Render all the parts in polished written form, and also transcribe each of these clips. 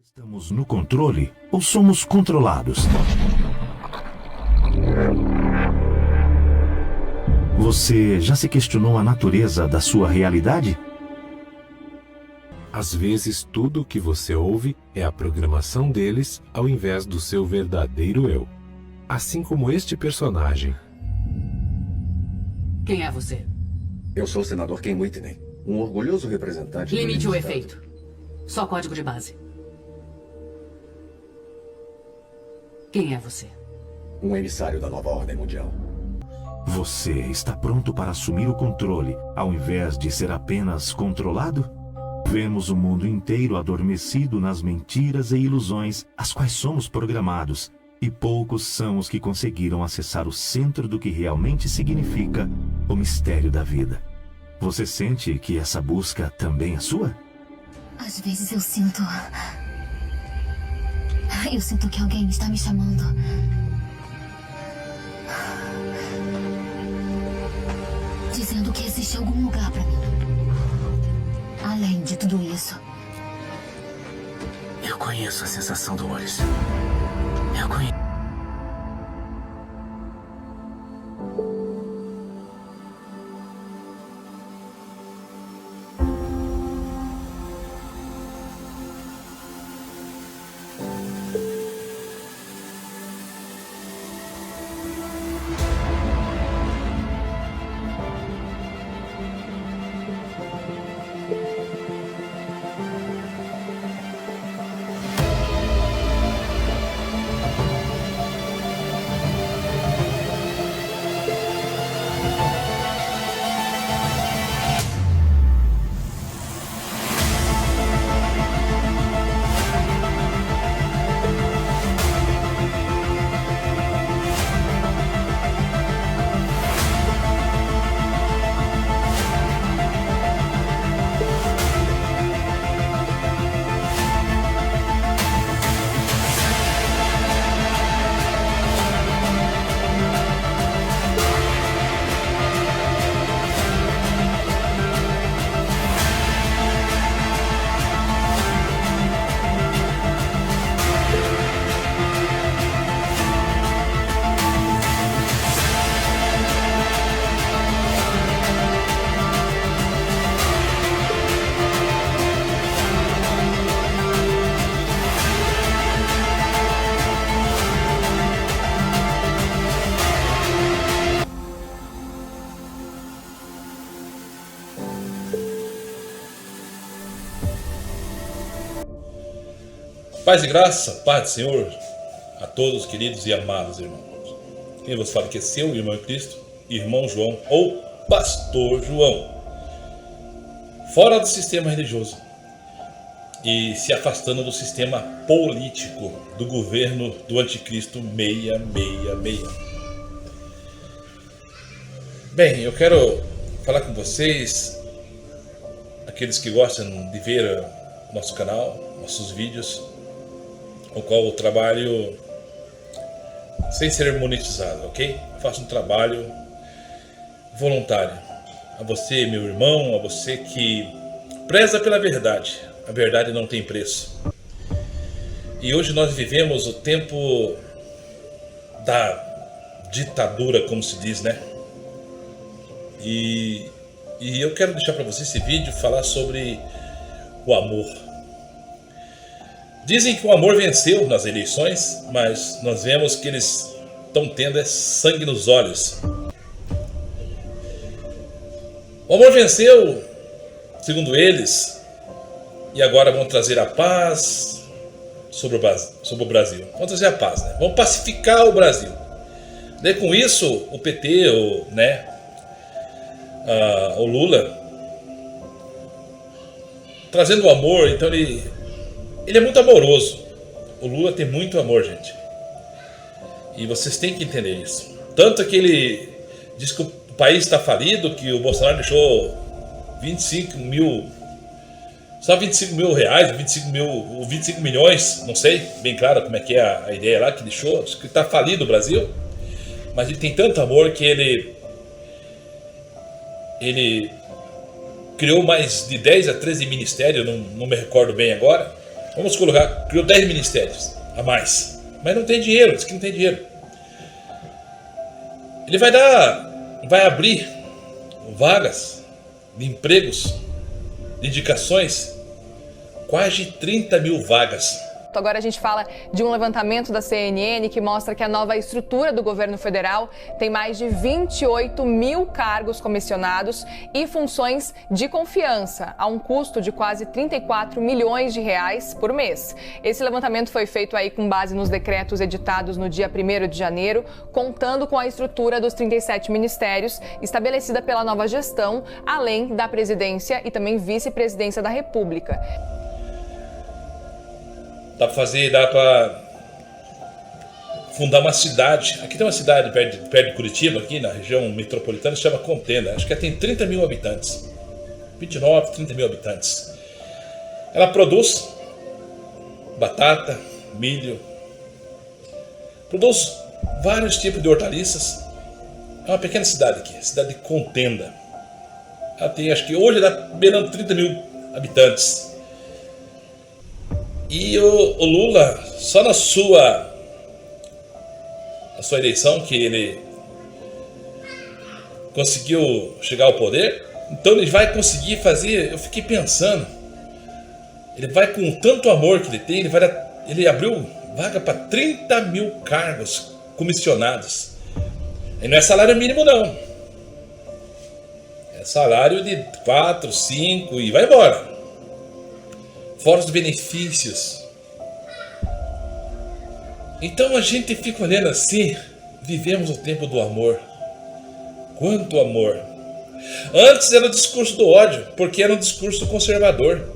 Estamos no controle ou somos controlados? Você já se questionou a natureza da sua realidade? Às vezes, tudo o que você ouve é a programação deles ao invés do seu verdadeiro eu. Assim como este personagem. Quem é você? Eu sou o senador Ken Whitney, um orgulhoso representante do Limite o Estado. efeito. Só código de base. Quem é você? Um emissário da nova ordem mundial. Você está pronto para assumir o controle, ao invés de ser apenas controlado? Vemos o mundo inteiro adormecido nas mentiras e ilusões às quais somos programados, e poucos são os que conseguiram acessar o centro do que realmente significa o mistério da vida. Você sente que essa busca também é sua? Às vezes eu sinto que alguém está me chamando. Dizendo que existe algum lugar para mim. Além de tudo isso. Eu conheço a sensação, Dolores. Eu conheço. Paz e graça, paz do Senhor a todos queridos e amados irmãos. Quem vos fala que é seu irmão em Cristo, irmão João ou pastor João. Fora do sistema religioso e se afastando do sistema político do governo do anticristo 666. Bem, eu quero falar com vocês, aqueles que gostam de ver nosso canal, nossos vídeos, o qual eu trabalho sem ser monetizado, ok? Eu faço um trabalho voluntário. A você, meu irmão, a você que preza pela verdade. A verdade não tem preço. E hoje nós vivemos o tempo da ditadura, como se diz, né? E eu quero deixar para você esse vídeo falar sobre o amor. Dizem que o amor venceu nas eleições, mas nós vemos que eles estão tendo sangue nos olhos. O amor venceu, segundo eles, e agora vão trazer a paz sobre o Brasil. Vão trazer a paz, né? Vão pacificar o Brasil. Daí com isso, o PT, o Lula, trazendo o amor, então ele é muito amoroso. O Lula tem muito amor, gente. E vocês têm que entender isso. Tanto que ele diz que o país está falido, que o Bolsonaro deixou 25 mil... Só 25 mil reais, 25 milhões, não sei bem claro como é que é a ideia lá que deixou. Diz que está falido o Brasil. Mas ele tem tanto amor que ele criou mais de 10 a 13 ministérios, não me recordo bem agora. Vamos colocar, criou 10 ministérios a mais. Mas não tem dinheiro, diz que não tem dinheiro. Ele vai abrir vagas de empregos, de indicações, quase 30 mil vagas. Agora a gente fala de um levantamento da CNN que mostra que a nova estrutura do governo federal tem mais de 28 mil cargos comissionados e funções de confiança, a um custo de quase 34 milhões de reais por mês. Esse levantamento foi feito aí com base nos decretos editados no dia 1º de janeiro, contando com a estrutura dos 37 ministérios estabelecida pela nova gestão, além da presidência e também vice-presidência da República. Dá para fundar uma cidade. Aqui tem uma cidade perto de Curitiba, aqui na região metropolitana, se chama Contenda. Acho que tem 30 mil habitantes. 29, 30 mil habitantes. Ela produz batata, milho, produz vários tipos de hortaliças. É uma pequena cidade aqui, cidade de Contenda. Ela tem, acho que hoje dá beirando 30 mil habitantes. E o Lula, só na sua eleição, que ele conseguiu chegar ao poder, então ele vai conseguir fazer, eu fiquei pensando, ele vai com tanto amor que ele tem, ele abriu vaga para 30 mil cargos comissionados. E não é salário mínimo não, é salário de 4, 5 e vai embora. Fora os benefícios. Então a gente fica olhando assim, vivemos o tempo do amor. Quanto amor! Antes era o discurso do ódio, porque era um discurso conservador.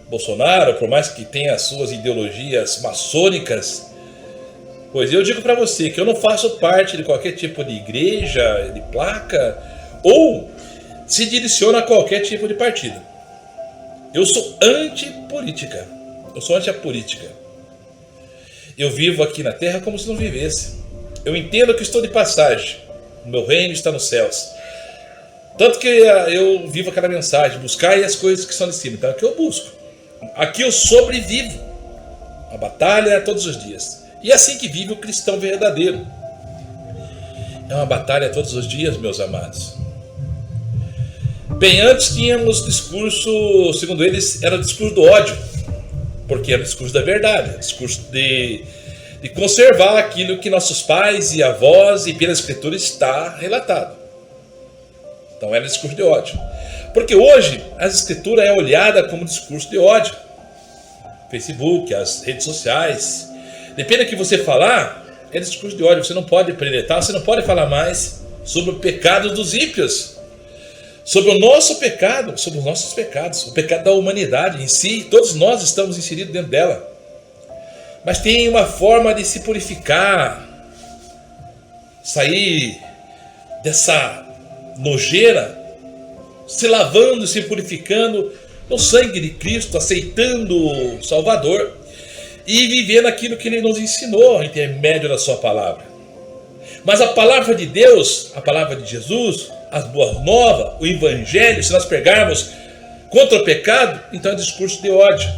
Bolsonaro, por mais que tenha as suas ideologias maçônicas, pois eu digo para você que eu não faço parte de qualquer tipo de igreja, de placa, ou se direciona a qualquer tipo de partido. Eu sou antipolítica. Eu sou anti-política. Eu vivo aqui na terra como se não vivesse. Eu entendo que estou de passagem. O meu reino está nos céus. Tanto que eu vivo aquela mensagem: buscai as coisas que são de cima. Então aqui eu busco. Aqui eu sobrevivo. A batalha é todos os dias. E é assim que vive o cristão verdadeiro. É uma batalha todos os dias, meus amados. Bem, antes tínhamos discurso, segundo eles, era o discurso do ódio, porque era o discurso da verdade, o discurso de conservar aquilo que nossos pais e avós e pela escritura está relatado. Então era o discurso de ódio. Porque hoje a escritura é olhada como discurso de ódio. Facebook, as redes sociais, depende do que você falar, é discurso de ódio. Você não pode preletar, você não pode falar mais sobre o pecado dos ímpios. Sobre o nosso pecado, sobre os nossos pecados, o pecado da humanidade em si, todos nós estamos inseridos dentro dela. Mas tem uma forma de se purificar, sair dessa nojeira, se lavando, se purificando no sangue de Cristo, aceitando o Salvador e vivendo aquilo que Ele nos ensinou, intermédio da sua palavra. Mas a palavra de Deus, a palavra de Jesus, as boas novas, o evangelho, se nós pregarmos contra o pecado, então é discurso de ódio.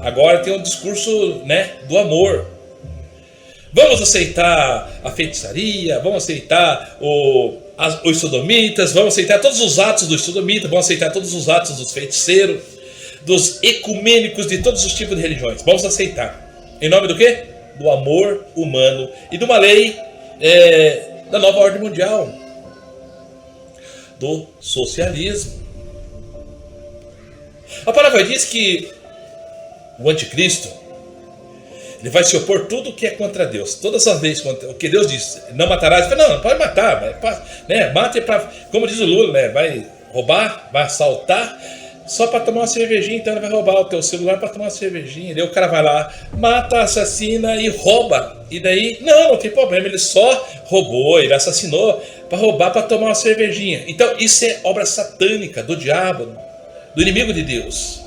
Agora tem um discurso, do amor. Vamos aceitar a feitiçaria, vamos aceitar os sodomitas, vamos aceitar todos os atos dos sodomitas, vamos aceitar todos os atos dos feiticeiros, dos ecumênicos, de todos os tipos de religiões. Vamos aceitar. Em nome do quê? Do amor humano e de uma lei da nova ordem mundial. Do socialismo. A palavra diz que o anticristo, ele vai se opor tudo o que é contra Deus. Todas as leis contra o que Deus diz, não matarás. Ele fala, não pode matar, mate para, como diz o Lula, vai roubar, vai assaltar, só para tomar uma cervejinha. Então ele vai roubar o teu celular para tomar uma cervejinha. Daí o cara vai lá, mata, assassina e rouba. E daí, não tem problema, ele só roubou, ele assassinou para roubar, para tomar uma cervejinha. Então isso é obra satânica do diabo, do inimigo de Deus.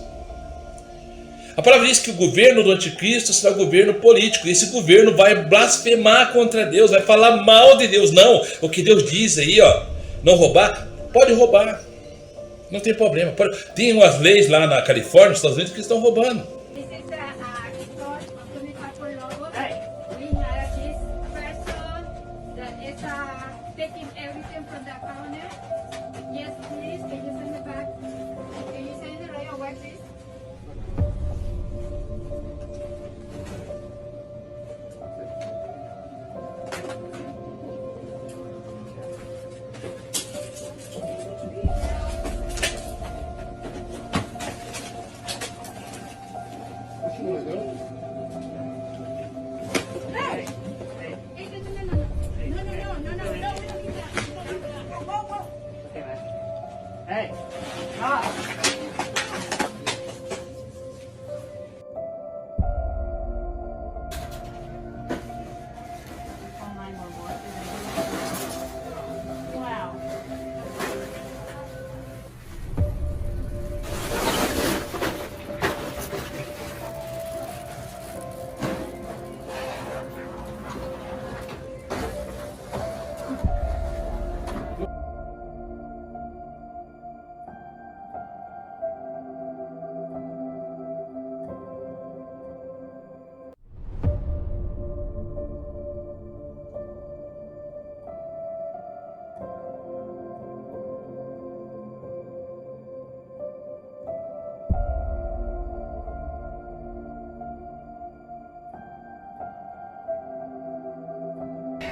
A palavra diz que o governo do anticristo será o governo político. E esse governo vai blasfemar contra Deus, vai falar mal de Deus. Não, o que Deus diz aí, não roubar, pode roubar. Não tem problema. Tem umas leis lá na Califórnia, nos Estados Unidos, que estão roubando.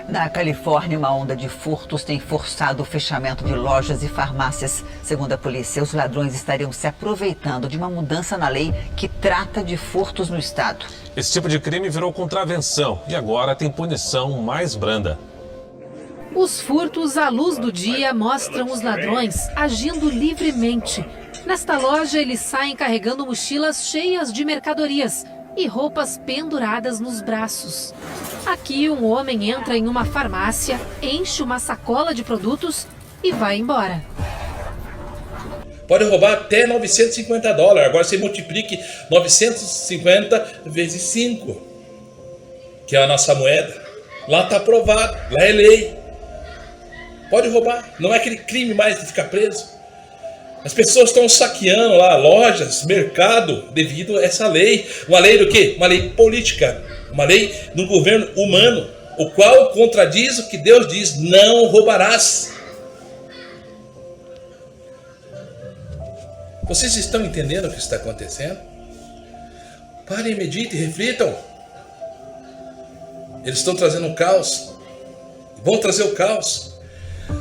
Na Califórnia, uma onda de furtos tem forçado o fechamento de lojas e farmácias. Segundo a polícia, os ladrões estariam se aproveitando de uma mudança na lei que trata de furtos no estado. Esse tipo de crime virou contravenção e agora tem punição mais branda. Os furtos à luz do dia mostram os ladrões agindo livremente. Nesta loja, eles saem carregando mochilas cheias de mercadorias e roupas penduradas nos braços. Aqui, um homem entra em uma farmácia, enche uma sacola de produtos e vai embora. Pode roubar até $950. Agora você multiplique 950 vezes 5, que é a nossa moeda. Lá está aprovado, lá é lei. Pode roubar, não é aquele crime mais de ficar preso. As pessoas estão saqueando lá lojas, mercado, devido a essa lei. Uma lei do quê? Uma lei política. Uma lei do governo humano, o qual contradiz o que Deus diz: não roubarás. Vocês estão entendendo o que está acontecendo? Parem, meditem, reflitam. Eles estão trazendo um caos. Vão trazer o caos.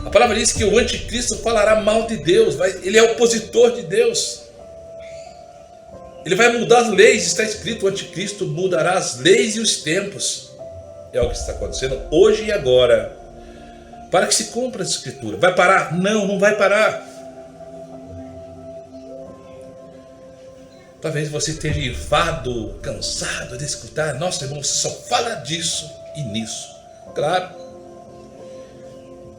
A palavra diz que o anticristo falará mal de Deus. Ele é opositor de Deus. Ele vai mudar as leis. Está escrito: o anticristo mudará as leis e os tempos. É o que está acontecendo hoje e agora. Para que se cumpra essa escritura. Vai parar? Não, não vai parar. Talvez você esteja enfado, cansado de escutar: nossa, irmão, você só fala disso e nisso. Claro.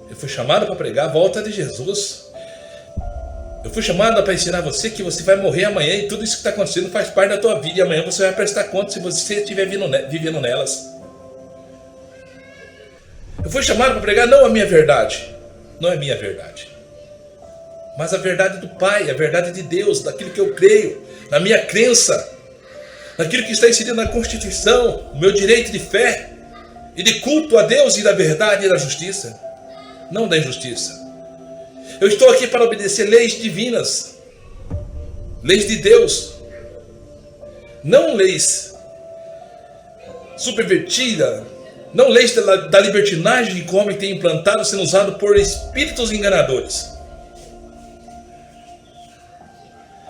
Eu fui chamado para pregar a volta de Jesus. Eu fui chamado para ensinar você que você vai morrer amanhã e tudo isso que está acontecendo faz parte da tua vida. E amanhã você vai prestar conta se você estiver vivendo nelas. Eu fui chamado para pregar não a minha verdade. Não é minha verdade. Mas a verdade do Pai, a verdade de Deus, daquilo que eu creio, na minha crença, naquilo que está inserido na Constituição, o meu direito de fé e de culto a Deus e da verdade e da justiça. Não da injustiça. Eu estou aqui para obedecer leis divinas, leis de Deus, não leis subvertidas, não leis da libertinagem que o homem tem implantado, sendo usado por espíritos enganadores.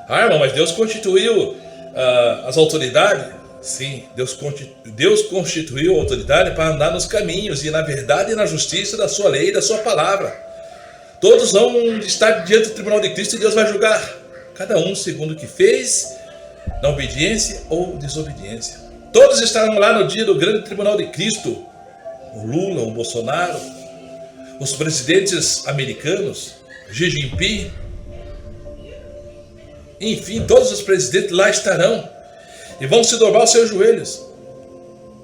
Ah, irmão, mas Deus constituiu as autoridades. Sim, Deus constituiu a autoridade para andar nos caminhos e na verdade e na justiça da sua lei e da sua palavra. Todos vão estar diante do tribunal de Cristo e Deus vai julgar cada um segundo o que fez, na obediência ou desobediência. Todos estarão lá no dia do grande tribunal de Cristo. O Lula, o Bolsonaro, os presidentes americanos, Xi Jinping, enfim, todos os presidentes lá estarão. E vão se dobrar os seus joelhos.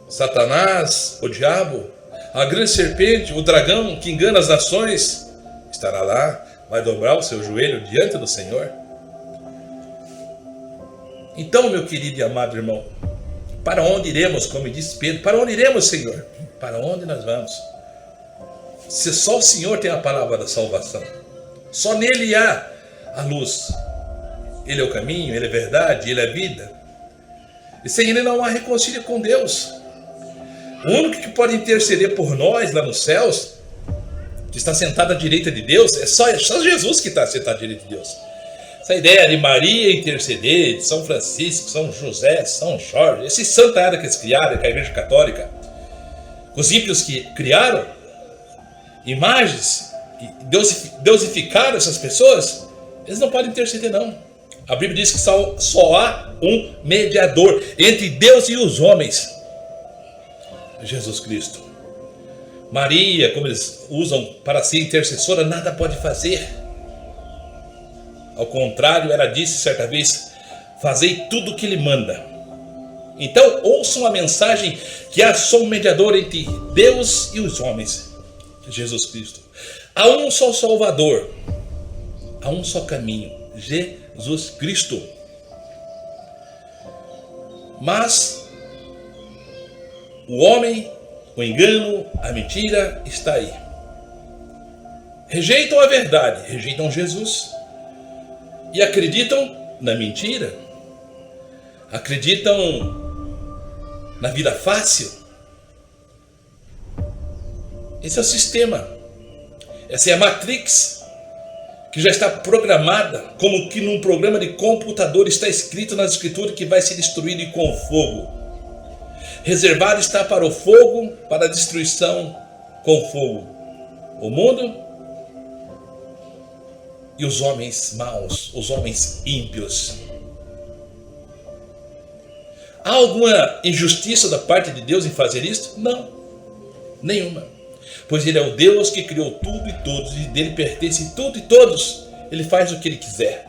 Satanás, o diabo, a grande serpente, o dragão que engana as nações, estará lá vai dobrar o seu joelho diante do Senhor? Então, meu querido e amado irmão, para onde iremos, como disse Pedro? Para onde iremos, Senhor? Para onde nós vamos? Se só o Senhor tem a palavra da salvação, só nele há a luz. Ele é o caminho, ele é a verdade, ele é a vida. E sem ele não há reconcílio com Deus. O único que pode interceder por nós lá nos céus, que está sentado à direita de Deus, é só Jesus que está sentado à direita de Deus. Essa ideia de Maria interceder, de São Francisco, São José, São Jorge, esse santa área que eles criaram, que é a Igreja Católica, os ímpios que criaram imagens e deusificaram essas pessoas, eles não podem interceder não. A Bíblia diz que só há um mediador entre Deus e os homens, Jesus Cristo. Maria, como eles usam para ser intercessora, nada pode fazer. Ao contrário, ela disse certa vez: fazei tudo o que ele manda. Então ouçam a mensagem que há só um mediador entre Deus e os homens, Jesus Cristo. Há um só Salvador, há um só caminho, Jesus Cristo. Mas o homem, o engano, a mentira está aí. Rejeitam a verdade, rejeitam Jesus e acreditam na mentira. Acreditam na vida fácil. Esse é o sistema. Essa é a Matrix, que já está programada, como que num programa de computador está escrito nas escrituras que vai ser destruído com fogo. Reservado está para o fogo, para a destruição com fogo. O mundo e os homens maus, os homens ímpios. Há alguma injustiça da parte de Deus em fazer isto? Não, nenhuma. Pois Ele é o Deus que criou tudo e todos, e dele pertence tudo e todos. Ele faz o que Ele quiser.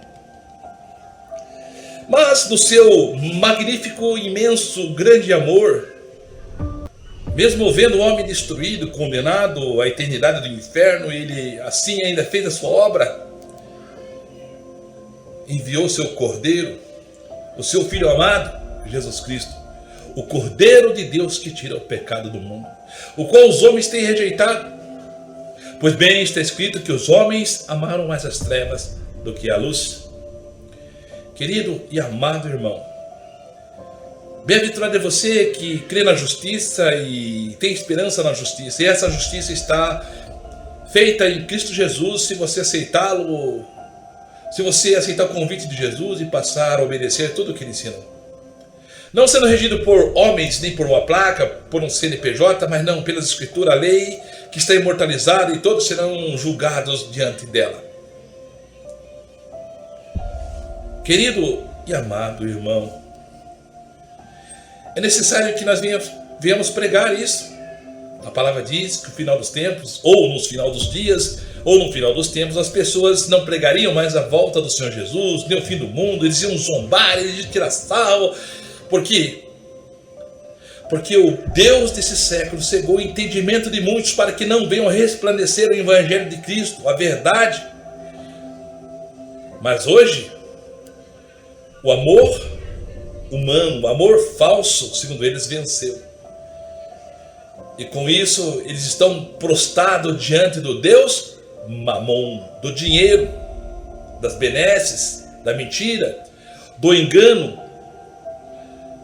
Mas do seu magnífico, imenso, grande amor, mesmo vendo o homem destruído, condenado à eternidade do inferno, Ele assim ainda fez a sua obra. Enviou seu Cordeiro, o seu Filho amado, Jesus Cristo, o Cordeiro de Deus que tira o pecado do mundo, o qual os homens têm rejeitado. Pois bem, está escrito que os homens amaram mais as trevas do que a luz. Querido e amado irmão, bem-aventurado é você que crê na justiça e tem esperança na justiça. E essa justiça está feita em Cristo Jesus, se você aceitá-lo, se você aceitar o convite de Jesus e passar a obedecer tudo o que Ele ensinou. Não sendo regido por homens, nem por uma placa, por um CNPJ, mas não, pelas Escrituras, a lei que está imortalizada, e todos serão julgados diante dela. Querido e amado irmão, é necessário que nós venhamos pregar isso. A palavra diz que no final dos tempos, ou no final dos dias, ou no final dos tempos, as pessoas não pregariam mais a volta do Senhor Jesus, nem o fim do mundo. Eles iam zombar, eles iam tirar sarro. Por quê? Porque o Deus desse século cegou o entendimento de muitos para que não venham resplandecer o Evangelho de Cristo, a verdade. Mas hoje, o amor humano, o amor falso, segundo eles, venceu. E com isso, eles estão prostrados diante do Deus Mamon, do dinheiro, das benesses, da mentira, do engano,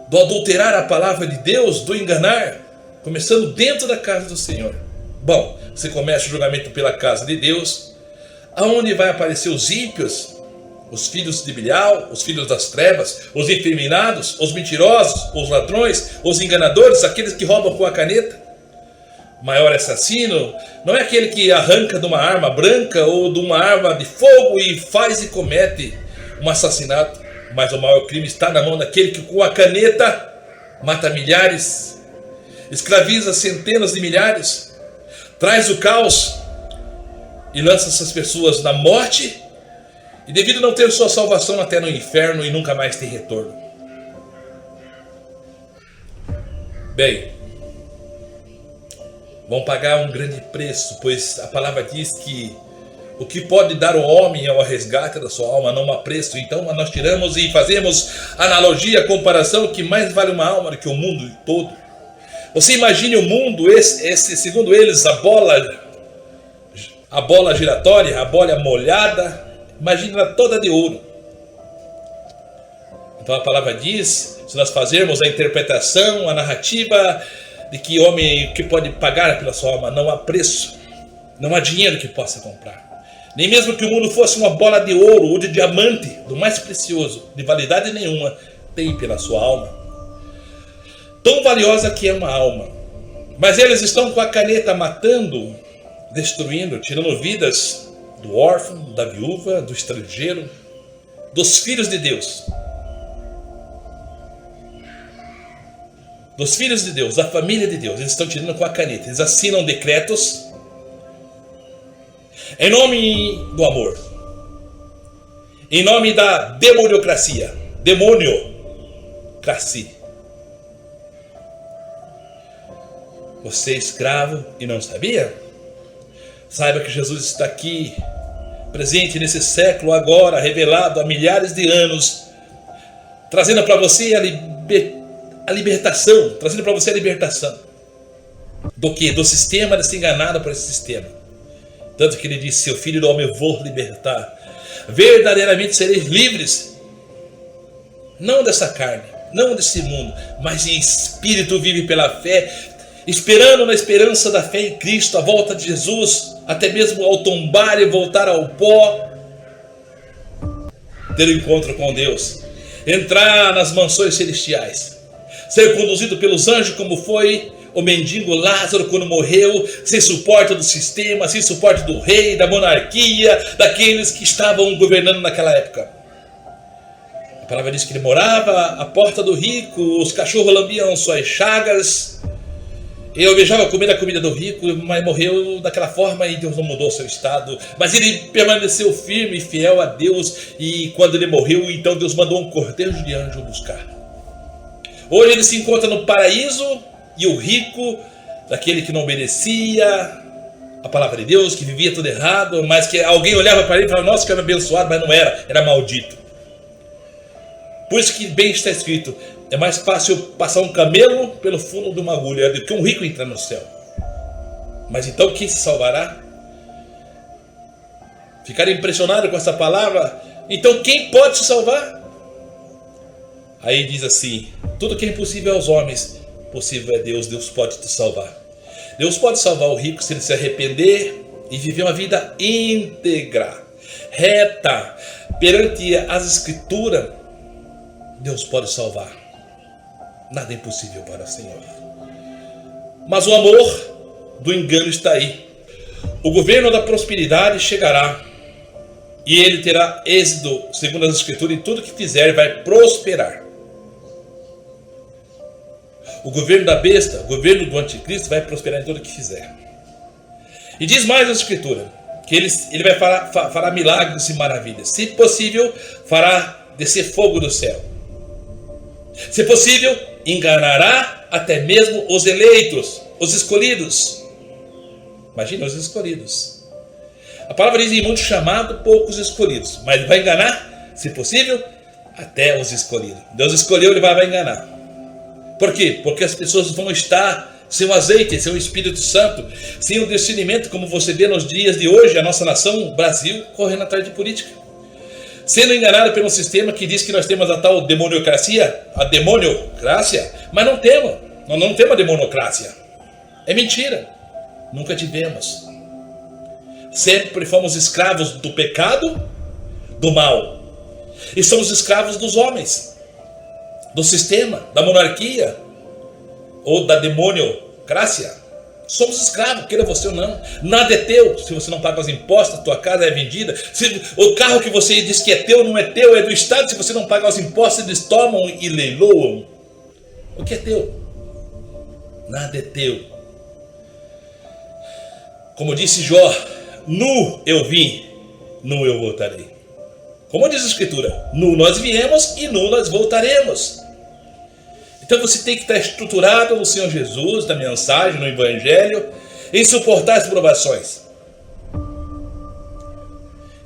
do adulterar a palavra de Deus, do enganar, começando dentro da casa do Senhor. Bom, você começa o julgamento pela casa de Deus, aonde vai aparecer os ímpios, os filhos de Belial, os filhos das trevas, os efeminados, os mentirosos, os ladrões, os enganadores, aqueles que roubam com a caneta. O maior assassino não é aquele que arranca de uma arma branca ou de uma arma de fogo e faz e comete um assassinato. Mas o maior crime está na mão daquele que com a caneta mata milhares, escraviza centenas de milhares, traz o caos e lança essas pessoas na morte, e devido a não ter sua salvação até no inferno e nunca mais ter retorno. Bem, vão pagar um grande preço, pois a palavra diz que O que pode dar o homem ao resgate da sua alma não há preço. Então nós tiramos e fazemos analogia, comparação, que mais vale uma alma do que o mundo todo. Você imagine o mundo, segundo eles, a bola giratória, a bola molhada, imagina toda de ouro. Então a palavra diz, se nós fazermos a interpretação, a narrativa de que homem que pode pagar pela sua alma, não há preço, não há dinheiro que possa comprar. Nem mesmo que o mundo fosse uma bola de ouro ou de diamante, do mais precioso, de validade nenhuma, tem pela sua alma. Tão valiosa que é uma alma. Mas eles estão com a caneta matando, destruindo, tirando vidas do órfão, da viúva, do estrangeiro, dos filhos de Deus. Dos filhos de Deus, da família de Deus. Eles estão tirando com a caneta. Eles assinam decretos em nome do amor, em nome da demoniocracia, demoniocracia. Você é escravo e não sabia? Saiba que Jesus está aqui, presente nesse século agora, revelado há milhares de anos, trazendo para você a libertação, trazendo para você a libertação. Do que? Do sistema, de ser enganado por esse sistema. Tanto que ele disse, seu filho do homem eu vou libertar. Verdadeiramente sereis livres. Não dessa carne, não desse mundo, mas em espírito vive pela fé, esperando na esperança da fé em Cristo, a volta de Jesus, até mesmo ao tombar e voltar ao pó, ter um encontro com Deus, entrar nas mansões celestiais, ser conduzido pelos anjos como foi o mendigo Lázaro quando morreu, sem suporte do sistema, sem suporte do rei, da monarquia, daqueles que estavam governando naquela época. A palavra diz que ele morava à porta do rico, os cachorros lambiam suas chagas, ele almejava comer a comida do rico, mas morreu daquela forma e Deus não mudou seu estado. Mas ele permaneceu firme e fiel a Deus, e quando ele morreu, então Deus mandou um cortejo de anjos buscar. Hoje ele se encontra no paraíso, e o rico, daquele que não obedecia a palavra de Deus, que vivia tudo errado, mas que alguém olhava para ele e falava, nossa, que era abençoado, mas não era maldito. Por isso que bem está escrito, é mais fácil passar um camelo pelo fundo de uma agulha do que um rico entrar no céu. Mas então quem se salvará? Ficaram impressionados com essa palavra? Então quem pode se salvar? Aí diz assim, tudo que é impossível aos homens, possível é Deus, Deus pode te salvar. Deus pode salvar o rico se ele se arrepender e viver uma vida íntegra, reta, perante as escrituras. Deus pode salvar. Nada é impossível para o Senhor. Mas o amor do engano está aí. O governo da prosperidade chegará e ele terá êxito, segundo as escrituras, em tudo que fizer vai prosperar. O governo da besta, o governo do anticristo vai prosperar em tudo que fizer. E diz mais a escritura, que ele vai fará milagres e maravilhas. Se possível, fará descer fogo do céu. Se possível, enganará até mesmo os eleitos, os escolhidos. Imagina os escolhidos. A palavra diz em muitos chamados, poucos escolhidos. Mas ele vai enganar, se possível, até os escolhidos. Deus escolheu, ele vai enganar. Por quê? Porque as pessoas vão estar sem o azeite, sem o Espírito Santo, sem o discernimento, como você vê nos dias de hoje, a nossa nação, o Brasil, correndo atrás de política. Sendo enganado pelo sistema que diz que nós temos a tal demoniocracia, a demoniocracia, mas não temos. Nós não temos a demoniocracia. É mentira. Nunca tivemos. Sempre fomos escravos do pecado, do mal. E somos escravos dos homens, do sistema, da monarquia ou da demoniocracia. Somos escravos, queira você ou não. Nada é teu se você não paga os impostos, a tua casa é vendida. Se o carro que você diz que é teu não é teu, é do Estado. Se você não paga os impostos, eles tomam e leiloam. O que é teu? Nada é teu. Como disse Jó, nu eu vim, nu eu voltarei. Como diz a Escritura, nu nós viemos e nu nós voltaremos. Então você tem que estar estruturado no Senhor Jesus, na mensagem, no Evangelho, em suportar as provações.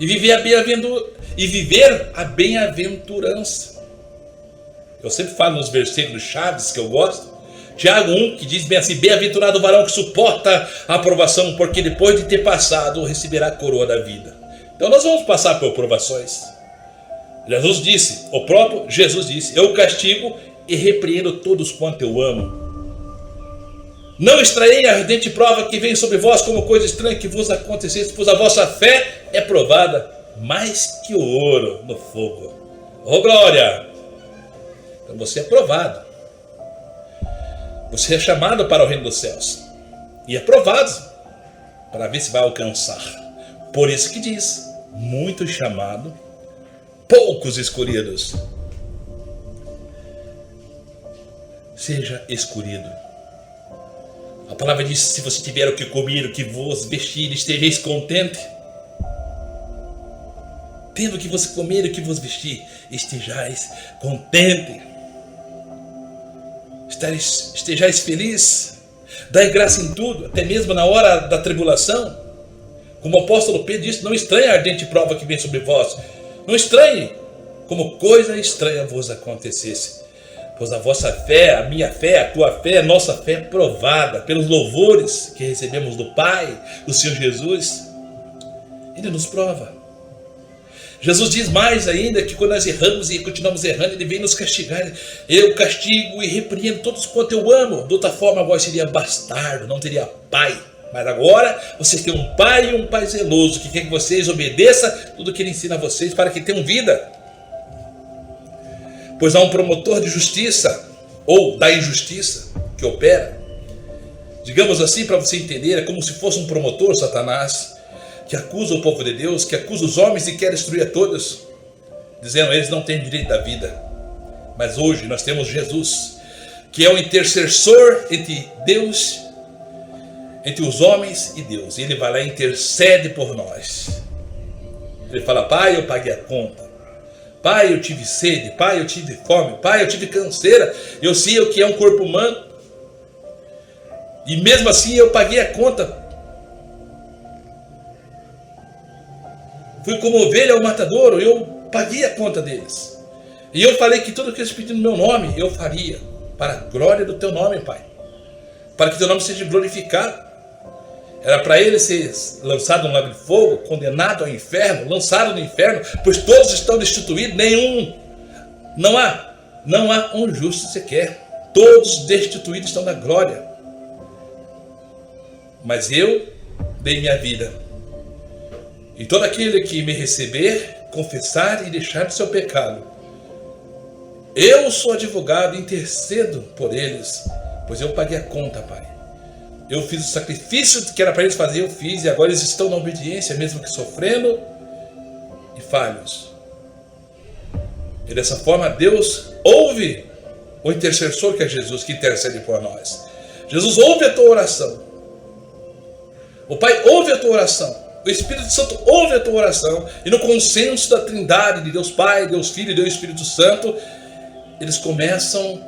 e viver a bem-aventurança. Eu sempre falo nos versículos chaves que eu gosto. Tiago 1, que diz bem assim: bem-aventurado o varão que suporta a aprovação, porque depois de ter passado receberá a coroa da vida. Então nós vamos passar por provações. Jesus disse, o próprio Jesus disse: eu castigo e repreendo todos quanto eu amo. Não extraei a ardente prova que vem sobre vós como coisa estranha que vos acontecesse, pois a vossa fé é provada mais que o ouro no fogo. Oh glória! Então você é provado. Você é chamado para o reino dos céus. E é provado para ver se vai alcançar. Por isso que diz: muito chamado, poucos escolhidos. Seja escolhido. A palavra diz: se você tiver o que comer, o que vos vestir, estejais contente. Tendo o que você comer, o que vos vestir, estejais contente. Estejais feliz. Dai graça em tudo, até mesmo na hora da tribulação. Como o apóstolo Pedro disse: não estranhe a ardente prova que vem sobre vós. Não estranhe como coisa estranha vos acontecesse. Pois a vossa fé, a minha fé, a tua fé, a nossa fé é provada pelos louvores que recebemos do Pai, do Senhor Jesus. Ele nos prova. Jesus diz mais ainda que quando nós erramos e continuamos errando, Ele vem nos castigar. Eu castigo e repreendo todos quanto eu amo. De outra forma, vós seria bastardo, não teria pai. Mas agora vocês têm um pai e um pai zeloso que quer que vocês obedeçam tudo que Ele ensina a vocês para que tenham vida. Pois há um promotor de justiça ou da injustiça que opera. Digamos assim, para você entender, é como se fosse um promotor, Satanás, que acusa o povo de Deus, que acusa os homens e quer destruir a todos, dizendo: eles não têm direito à vida. Mas hoje nós temos Jesus, que é o intercessor entre Deus, entre os homens e Deus. E Ele vai lá e intercede por nós. Ele fala: Pai, eu paguei a conta. Pai, eu tive sede. Pai, eu tive fome. Pai, eu tive canseira. Eu sei o que é um corpo humano. E mesmo assim eu paguei a conta. Fui como ovelha ao matadouro, eu paguei a conta deles. E eu falei que tudo que eles pediram no meu nome, eu faria, para a glória do teu nome, Pai. Para que teu nome seja glorificado. Era para ele ser lançado no lago de fogo, condenado ao inferno, lançado no inferno, pois todos estão destituídos, nenhum. Não há um justo sequer. Todos destituídos estão da glória. Mas eu dei minha vida. E todo aquele que me receber, confessar e deixar de seu pecado, eu sou advogado e intercedo por eles, pois eu paguei a conta, Pai. Eu fiz o sacrifício que era para eles fazer, eu fiz, e agora eles estão na obediência, mesmo que sofrendo e falhos. E dessa forma Deus ouve o intercessor, que é Jesus, que intercede por nós. Jesus ouve a tua oração. O Pai ouve a tua oração. O Espírito Santo ouve a tua oração. E no consenso da Trindade, de Deus Pai, Deus Filho e Deus Espírito Santo, eles começam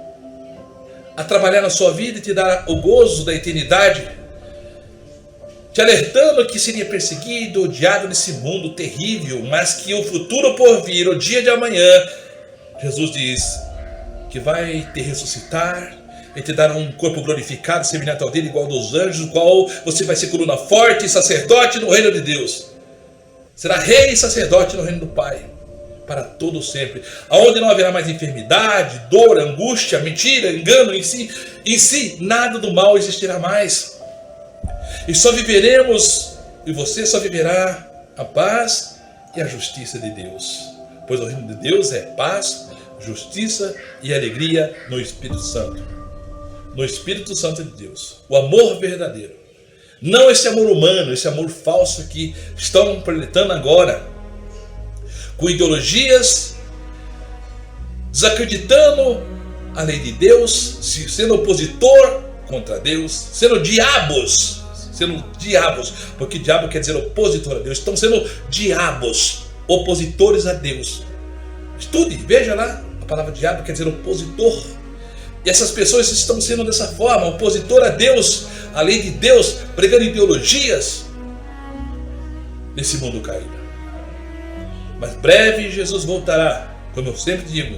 a trabalhar na sua vida e te dar o gozo da eternidade, te alertando que seria perseguido, odiado nesse mundo terrível, mas que o futuro por vir, o dia de amanhã, Jesus diz que vai te ressuscitar e te dar um corpo glorificado, semelhante ao dele, igual ao dos anjos, qual você vai ser coluna forte e sacerdote no reino de Deus. Será rei e sacerdote no reino do Pai, para todo sempre, aonde não haverá mais enfermidade, dor, angústia, mentira, engano, em si nada do mal existirá mais. E só viveremos, e você só viverá a paz e a justiça de Deus, pois o reino de Deus é paz, justiça e alegria no Espírito Santo. No Espírito Santo de Deus, o amor verdadeiro, não esse amor humano, esse amor falso que estão projetando agora, com ideologias, desacreditando a lei de Deus, sendo opositor contra Deus, sendo diabos, porque diabo quer dizer opositor a Deus, estão sendo diabos, opositores a Deus. Estude, veja lá, a palavra diabo quer dizer opositor, e essas pessoas estão sendo dessa forma, opositor a Deus, a lei de Deus, pregando ideologias nesse mundo caído. Mas breve Jesus voltará, como eu sempre digo,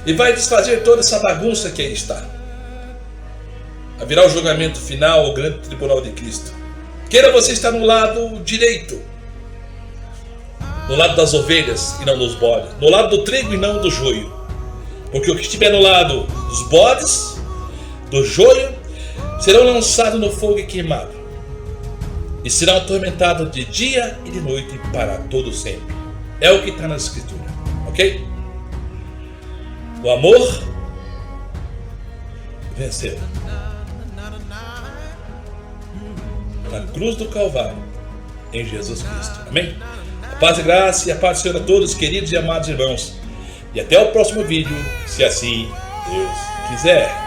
e vai desfazer toda essa bagunça que aí está. Haverá o julgamento final, o grande tribunal de Cristo. Queira você estar no lado direito, no lado das ovelhas e não dos bodes, no lado do trigo e não do joio. Porque o que estiver no lado dos bodes, do joio, serão lançados no fogo e queimados, e serão atormentados de dia e de noite para todo sempre. É o que está na Escritura, ok? O amor venceu na cruz do Calvário, em Jesus Cristo. Amém? A paz e graça e a paz do Senhor a todos, queridos e amados irmãos. E até o próximo vídeo, se assim Deus quiser.